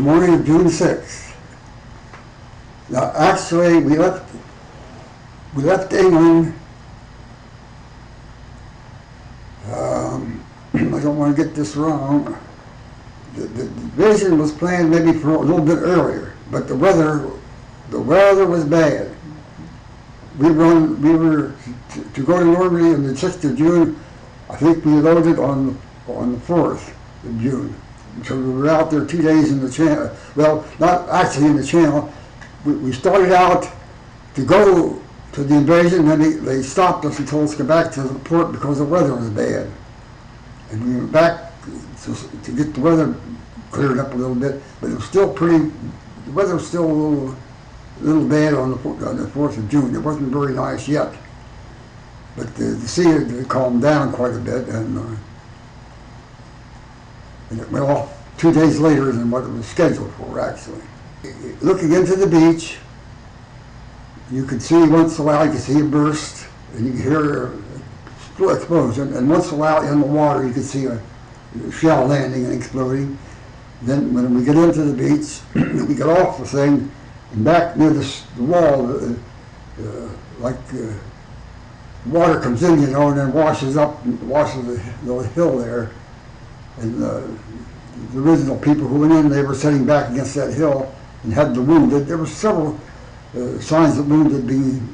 morning of June 6th. Now, actually, we left England. I don't want to get this wrong. The division was planned maybe for a little bit earlier, but the weather was bad. We were to go to Normandy on the 6th of June. I think we loaded on the 4th of June. So we were out there 2 days in the channel. Well, not actually in the channel. We started out to go to the invasion, and then they stopped us and told us to go back to the port because the weather was bad. And we went back to get the weather cleared up a little bit, but it was still the weather was still a little bad on the 4th of June. It wasn't very nice yet. But the sea had calmed down quite a bit, and it went off 2 days later than what it was scheduled for, actually. Looking into the beach, you could see once in a while, you could see a burst, and you could hear a explosion, and once in a while in the water, you could see a shell landing and exploding. Then when we get into the beach, we get off the thing, and back near the wall, water comes in, and then washes the hill there. And the original people who went in, they were sitting back against that hill and had the wounded. There were several signs of wounded being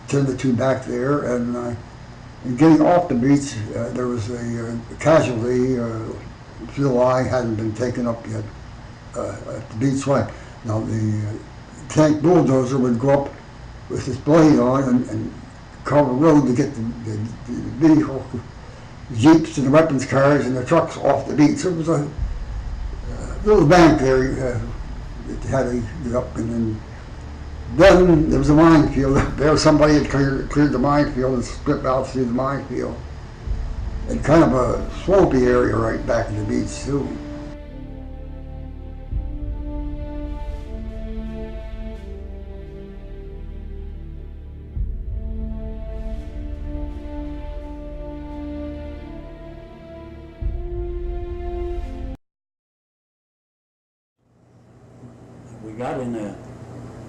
tended to back there. And getting off the beach, there was a casualty. July hadn't been taken up yet at the beach side. Now the tank bulldozer would go up with his blade on and carve a road to get the vehicle, jeeps and the weapons cars and the trucks off the beach. So it was a little bank there that had to get up, and then there was a minefield up there. Somebody had cleared the minefield and stripped out through the minefield. And kind of a swampy area right back in the beach too.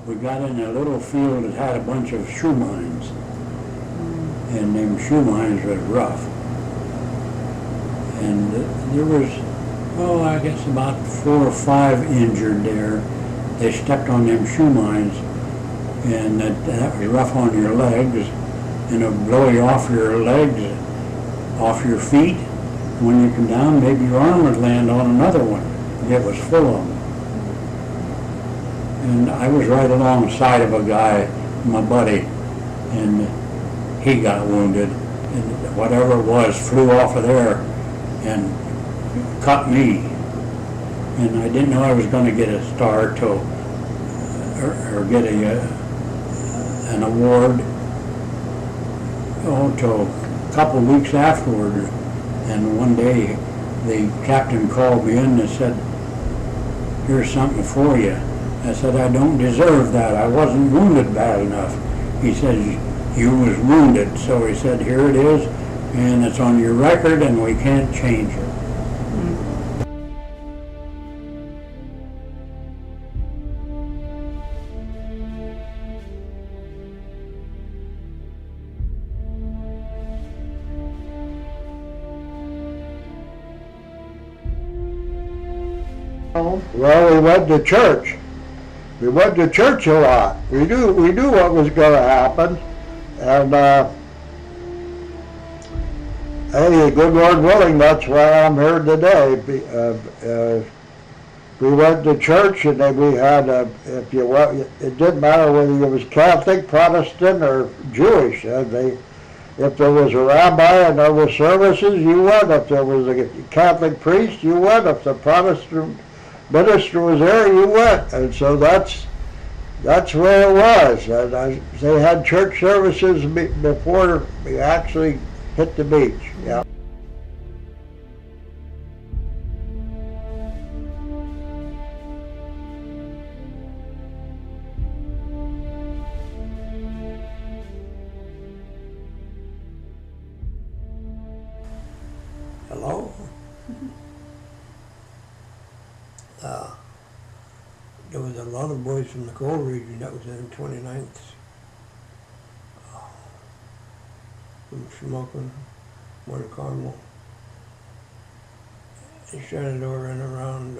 We got in a little field that had a bunch of shoe mines, and them shoe mines was rough. And there was, I guess about 4 or 5 injured there. They stepped on them shoe mines, and that was rough on your legs, and it'll blow you off your legs, off your feet. When you come down, maybe your arm would land on another one. It was full of them. And I was right alongside of a guy, my buddy, and he got wounded. And whatever it was flew off of there and cut me. And I didn't know I was going to get a star till, or get an award, till a couple of weeks afterward. And one day the captain called me in and said, "Here's something for you." I said, "I don't deserve that. I wasn't wounded bad enough." He said, "You was wounded." So he said, "Here it is, and it's on your record, and we can't change it." Well, we went to church. We went to church a lot. We knew what was going to happen, and hey, good Lord willing, that's why I'm here today. We went to church, and then we had it didn't matter whether you was Catholic, Protestant, or Jewish. If there was a rabbi and there was services, you went. If there was a Catholic priest, you went. If the Protestant minister was there, you went. And so that's where it was. And they had church services before we actually hit the beach. Yeah. Hello? there was a lot of boys from the coal region that was in 29th. From Shamokin, one Carmel, and Shenandoah and around.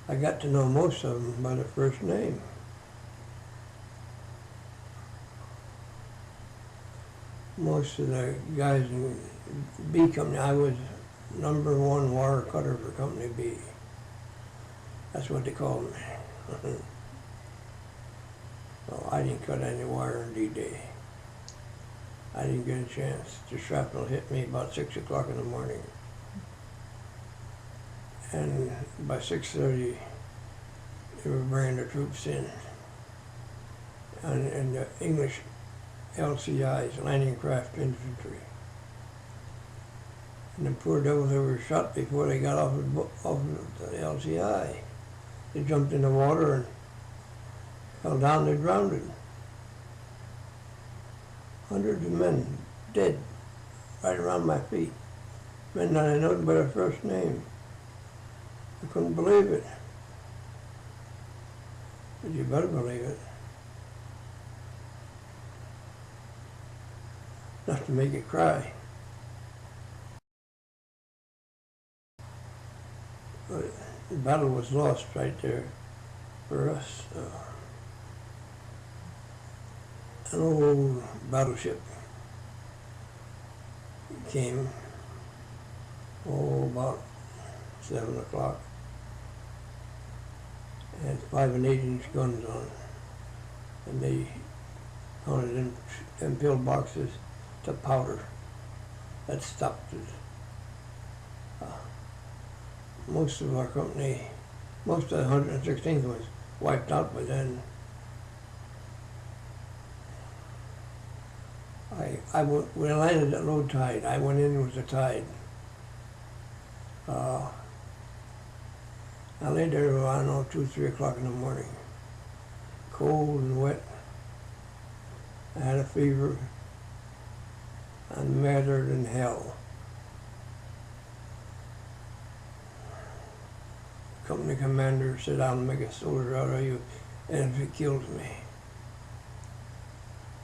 I got to know most of them by their first name. Most of the guys in B Company, I was #1 wire cutter for Company B. That's what they called me. Well, I didn't cut any wire in D-Day. I didn't get a chance. The shrapnel hit me about 6 o'clock in the morning. And by 6:30, they were bringing the troops in. And the English LCIs, landing craft infantry. And the poor devils, they were shot before they got off of the LCI. They jumped in the water and fell down, they drowned. Hundreds of men dead right around my feet. Men that I know by their first name. I couldn't believe it. But you better believe it. Enough to make you cry. But the battle was lost right there for us. An old battleship came, about 7 o'clock. It had 5 and 8-inch guns on it. And they pounded in pillboxes to powder. That stopped it. Most of our company, most of the 116th was wiped out by then. We landed at low tide. I went in with the tide. I lay there, I don't know, 2, 3 o'clock in the morning. Cold and wet. I had a fever. I'm madder than hell. The company commander said, "I'll make a soldier out of you, and if it kills me."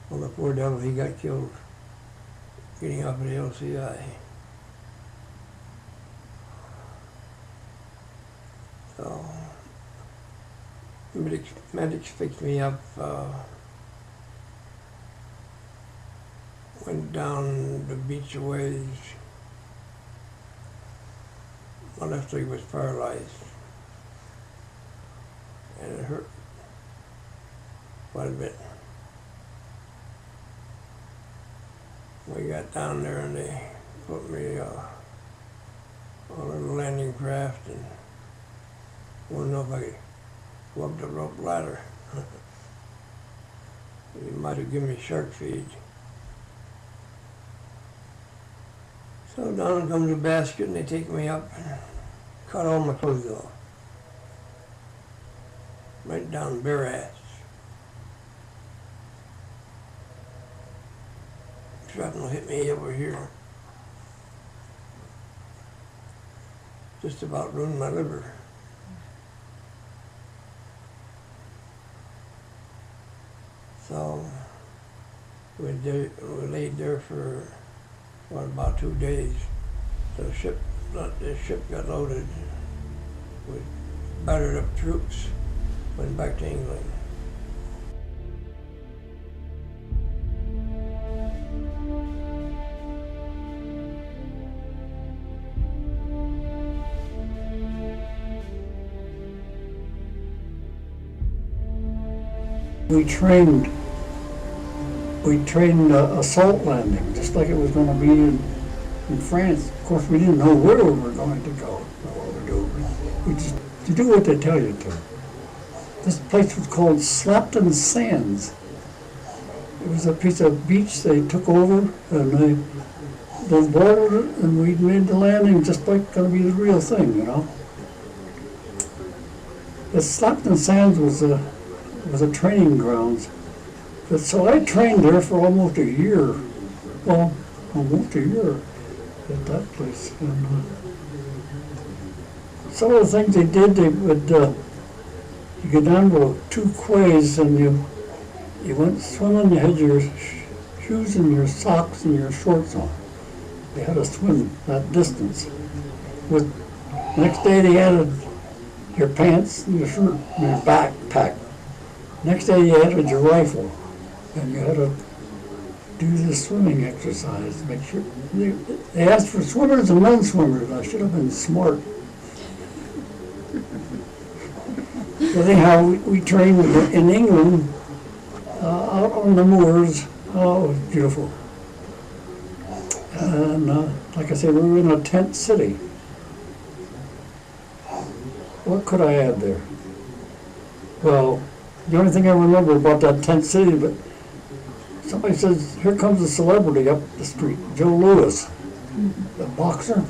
Well, the poor devil, he got killed getting off of the LCI. So, medics picked me up, went down the beach a ways. My left leg was paralyzed, and it hurt quite a bit. We got down there and they put me on a little landing craft and wouldn't know if I could go up the rope ladder. They might have given me shark feed. So down comes a basket and they take me up and cut all my clothes off. Right down bare ass. Shrapnel hit me over here. Just about ruined my liver. So we laid there for about 2 days. The ship got loaded with battered up troops, went back to England. We trained assault landing, just like it was going to be in France. Of course, we didn't know where we were going to go, what to do. We just to do what they tell you to. This place was called Slapton Sands. It was a piece of beach they took over, and they boarded it, and we made the landing just like going to be the real thing, you know. The Slapton Sands was a training grounds. But so I trained there for almost a year. Well, almost a year at that place. And some of the things they did, they would, you go down to 2 quays and you went swimming, you had your shoes and your socks and your shorts on. You had to swim that distance. Next day they added your pants and your shirt and your backpack. Next day you added your rifle and you had to do the swimming exercise. Make sure they asked for swimmers and non-swimmers. I should have been smart. But anyhow, we trained in England, out on the moors. Oh, it was beautiful. And like I said, we were in a tent city. What could I add there? Well, the only thing I remember about that tent city, but somebody says, here comes a celebrity up the street, Joe Louis, the boxer.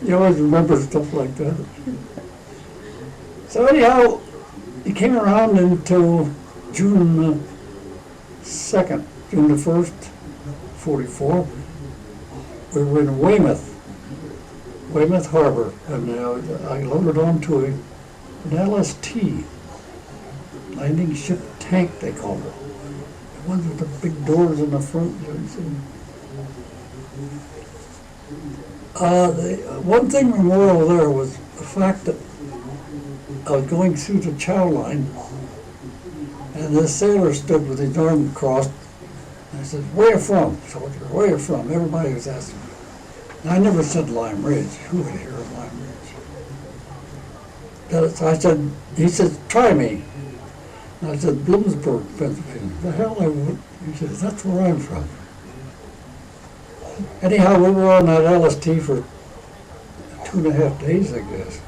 You always remember stuff like that. So anyhow, it came around until June 2nd, June the 1st, 44. We were in Weymouth Harbor, and I loaded onto an LST, landing ship tank they called it. The ones with the big doors in the front. One thing memorable there was the fact that I was going through the chow line, and the sailor stood with his arm crossed, and I said, "Where you from, soldier? Where you from?" Everybody was asking me. And I never said Lime Ridge. Who would hear of Lime Ridge? I said, he said, "Try me." And I said, "Bloomsburg, Pennsylvania." The hell I would. He said, "That's where I'm from." Anyhow, we were on that LST for 2.5 days, I guess.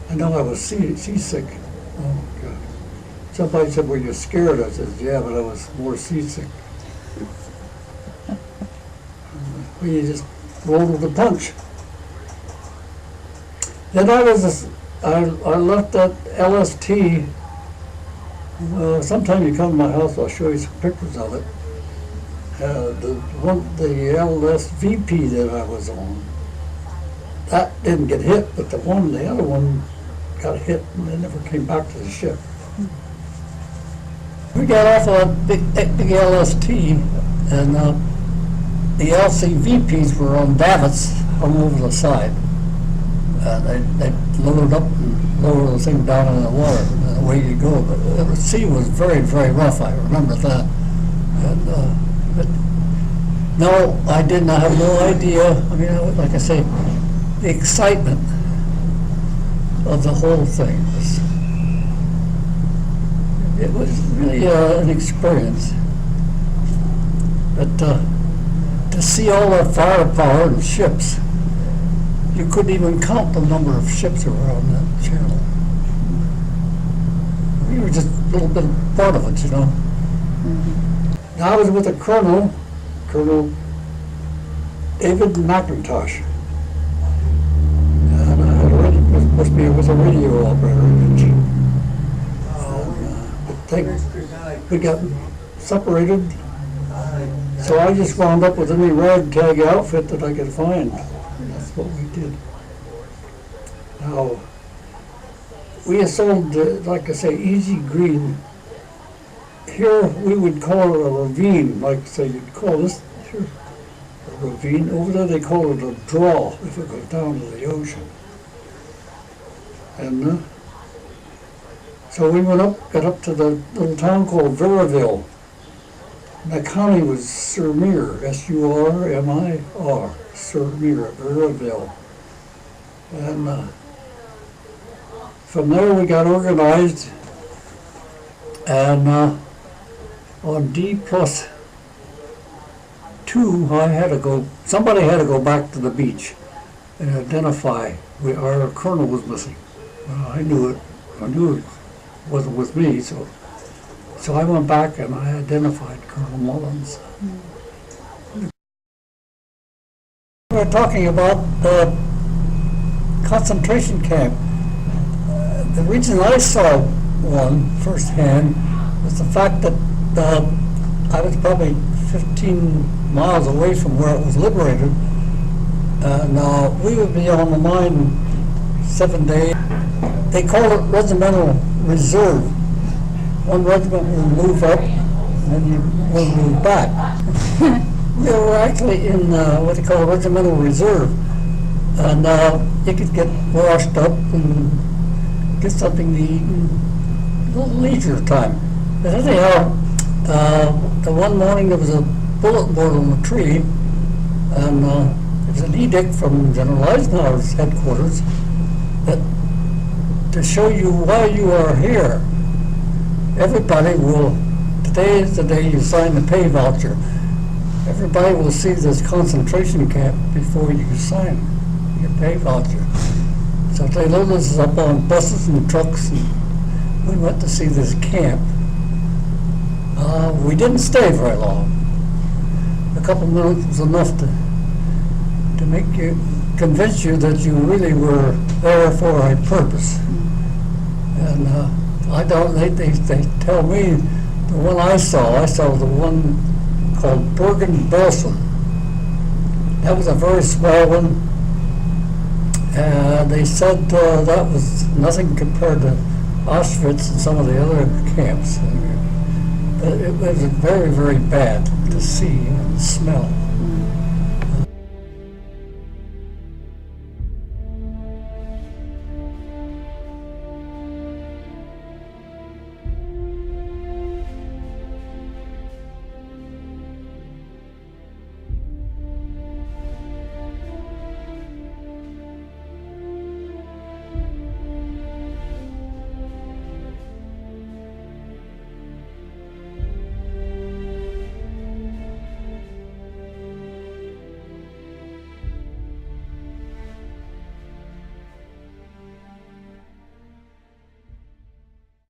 I know I was seasick. Oh, God. Somebody said, "Were you scared?" I said, "Yeah, but I was more seasick." We just rolled with the punch. Then I left that LST. Sometime you come to my house, I'll show you some pictures of it. The LSVP that I was on, that didn't get hit, but the other one got hit and they never came back to the ship. We got off of that big LST, and the LCVPs were on davits hung over the side. They lowered up and lowered the thing down in the water, and away you go. But the sea was very, very rough, I remember that. And, but no, I didn't. I have no idea. I mean, like I say, the excitement of the whole thing it was really an experience. But to see all the firepower and ships, you couldn't even count the number of ships around that channel. We were just a little bit part of it, you know. Mm-hmm. Now I was with a Colonel David Macintosh. And I was a radio operator. We got separated, so I just wound up with any ragtag outfit that I could find. That's what we did. Now, we sold, like I say, easy green. Here we would call it a ravine, like say you'd call this here a ravine. Over there they call it a draw if it goes down to the ocean. And so we got up to the little town called Veraville. And the county was Surmir, Surmir, Surmir, Veraville. And from there we got organized, and on D+2 somebody had to go back to the beach and identify our colonel was missing. I knew it wasn't with me, so I went back and I identified Colonel Mullins. We're talking about the concentration camp. The reason I saw one firsthand was the fact that I was probably 15 miles away from where it was liberated, Now, we would be on the mine 7 days. They call it regimental reserve. One regiment will move up, and then you will move back. We were actually in what they call regimental reserve. And you could get washed up and get something to eat in a little leisure time. But anyhow, the one morning there was a bullet board on the tree, and there was an edict from General Eisenhower's headquarters that to show you why you are here, everybody will, today is the day you sign the pay voucher. Everybody will see this concentration camp before you sign your pay voucher. So they loaded us up on buses and trucks, and we went to see this camp. We didn't stay very long. A couple minutes was enough to make you, convince you that you really were there for a purpose. And I don't, they tell me, the one I saw the one called Bergen-Belsen. That was a very small one. They said that was nothing compared to Auschwitz and some of the other camps. But it was very, very bad to see and smell.